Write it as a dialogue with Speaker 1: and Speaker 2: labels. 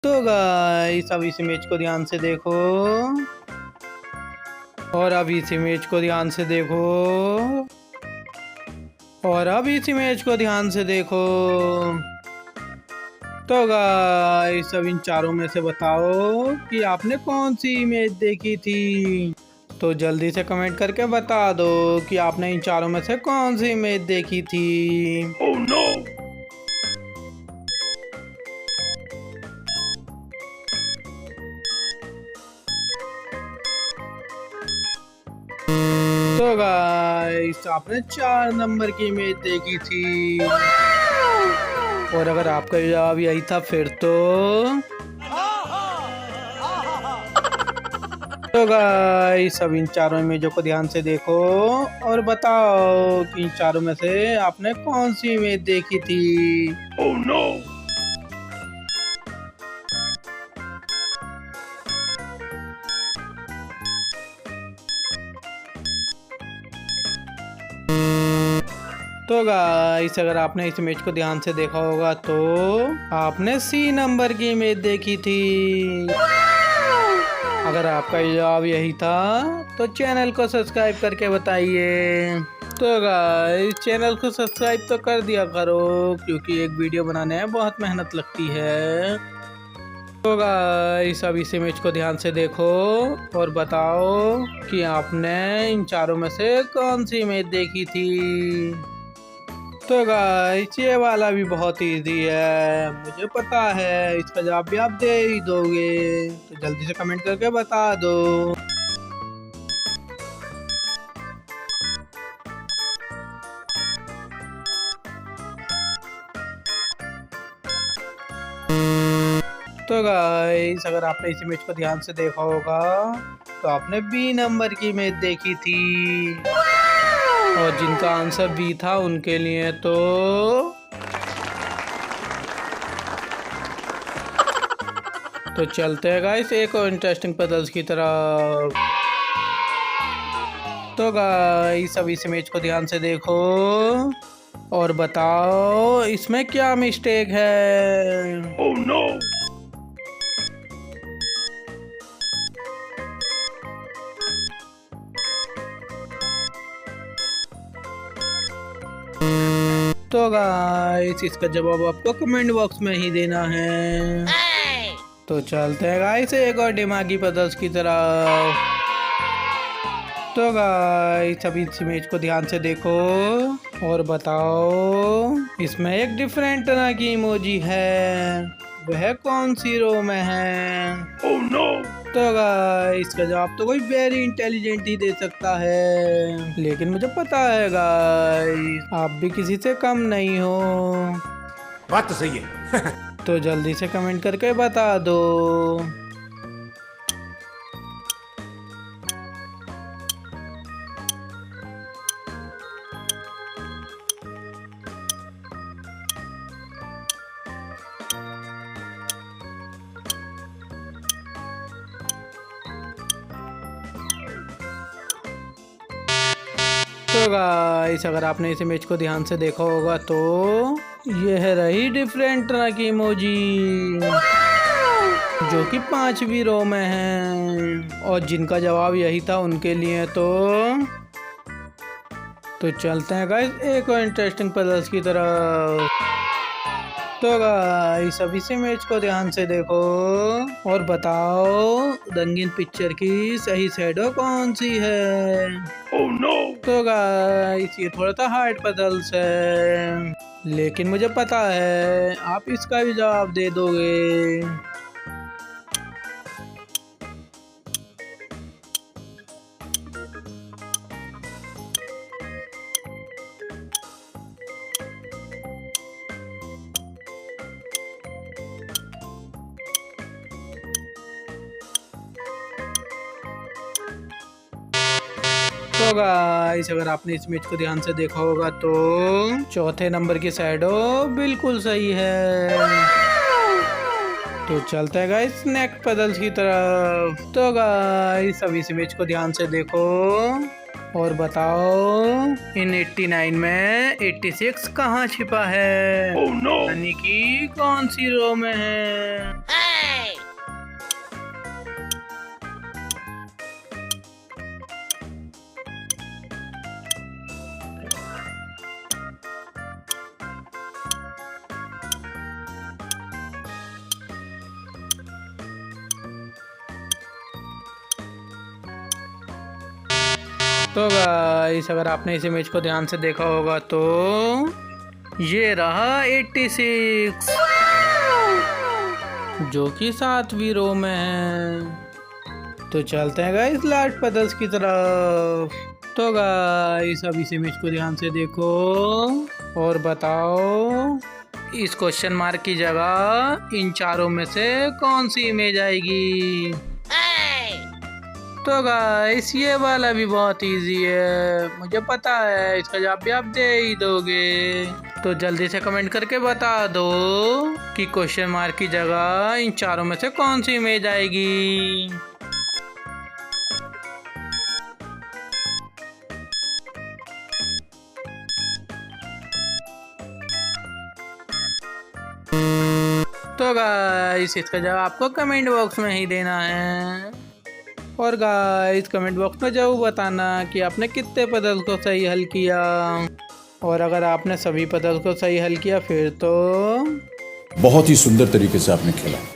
Speaker 1: तो गाइस अब इस इमेज को ध्यान से देखो और अब इस इमेज को ध्यान से देखो और अब इस इमेज को ध्यान से देखो। तो गाइस अब इन चारों में से बताओ कि आपने कौन सी इमेज देखी थी। तो जल्दी से कमेंट करके बता दो कि आपने इन चारों में से कौन सी इमेज देखी थी।
Speaker 2: Oh no!
Speaker 1: तो गाइस आपने 4 नंबर की इमेज देखी थी और अगर आपका जवाब यही था फिर तो गाइस अब इन चारों इमेजों को ध्यान से देखो और बताओ कि इन चारों में से आपने कौन सी इमेज देखी थी।
Speaker 2: Oh no!
Speaker 1: तो गाइस अगर आपने इस इमेज को ध्यान से देखा होगा तो आपने सी नंबर की इमेज देखी थी। अगर आपका जवाब यही था तो चैनल को सब्सक्राइब करके बताइए। तो गाइस चैनल को सब्सक्राइब तो कर दिया करो क्योंकि एक वीडियो बनाने में बहुत मेहनत लगती है। तो गाइस अब इस इमेज को ध्यान से देखो और बताओ कि आपने इन चारों में से कौन सी इमेज देखी थी। तो गाइस ये वाला भी बहुत इजी है, मुझे पता है इसका जवाब भी आप दे ही दोगे, तो जल्दी से कमेंट करके बता दो। तो गाइस अगर आपने इस इमेज को ध्यान से देखा होगा तो आपने बी नंबर की इमेज देखी थी और जिनका आंसर बी था उनके लिए तो चलते हैं गाइस एक और इंटरेस्टिंग पजल्स की तरफ। तो गाइस अब इस इमेज को ध्यान से देखो और बताओ इसमें क्या मिस्टेक है।
Speaker 2: Oh no!
Speaker 1: तो गाइस इसका जवाब आपको कमेंट बॉक्स में ही देना है। तो चलते हैं गाइस एक और दिमागी पजल्स की तरफ। तो गाइस अभी इस इमेज को ध्यान से देखो और बताओ इसमें एक डिफरेंट तरह की इमोजी है, वह कौन सी रो में है।
Speaker 2: Oh no!
Speaker 1: तो गाइस इसका जवाब तो कोई वेरी इंटेलिजेंट ही दे सकता है, लेकिन मुझे पता है गाइस आप भी किसी से कम नहीं हो।
Speaker 2: बात तो सही है।
Speaker 1: तो जल्दी से कमेंट करके बता दो। तो गाइस अगर आपने इस इमेज को ध्यान से देखा होगा तो यह रही डिफरेंट तरह की इमोजी जो कि 5वीं रो में है और जिनका जवाब यही था उनके लिए तो चलते हैं गाइस एक और इंटरेस्टिंग पजल्स की तरफ। तो गाइस अब इस इमेज को ध्यान से देखो और बताओ रंगीन पिक्चर की सही शैडो कौन सी है।
Speaker 2: Oh no!
Speaker 1: तो गाइस ये थोड़ा सा हार्ड पजल्स है, लेकिन मुझे पता है आप इसका भी जवाब दे दोगे। तो गाइस अगर आपने इस इमेज को ध्यान से देखा होगा तो चौथे नंबर की शैडो बिल्कुल सही है। तो चलते हैं गाइस नेक्स्ट पजल्स की तरफ। तो गाइस अब इस इमेज को ध्यान से देखो और बताओ इन 89 में 86 कहाँ छिपा है।
Speaker 2: Oh no!
Speaker 1: यानी कि कौन सी रो में है। तो गाइस अगर आपने इस इमेज को ध्यान से देखा होगा तो ये रहा 86 जो कि 7वीं रो में है। तो चलते हैं गाइस लास्ट पजल्स की तरफ। तो गाइस अब इस इमेज को ध्यान से देखो और बताओ इस क्वेश्चन मार्क की जगह इन चारों में से कौन सी इमेज आएगी। तो गाइस ये वाला भी बहुत इजी है, मुझे पता है इसका जवाब भी आप दे ही दोगे। तो जल्दी से कमेंट करके बता दो कि क्वेश्चन मार्क की जगह इन चारों में से कौन सी इमेज आएगी। तो गाइस इसका जवाब आपको कमेंट बॉक्स में ही देना है। और गाइस कमेंट बॉक्स में जरूर बताना कि आपने कितने पजल को सही हल किया। और अगर आपने सभी पजल को सही हल किया फिर तो
Speaker 3: बहुत ही सुंदर तरीके से आपने खेला।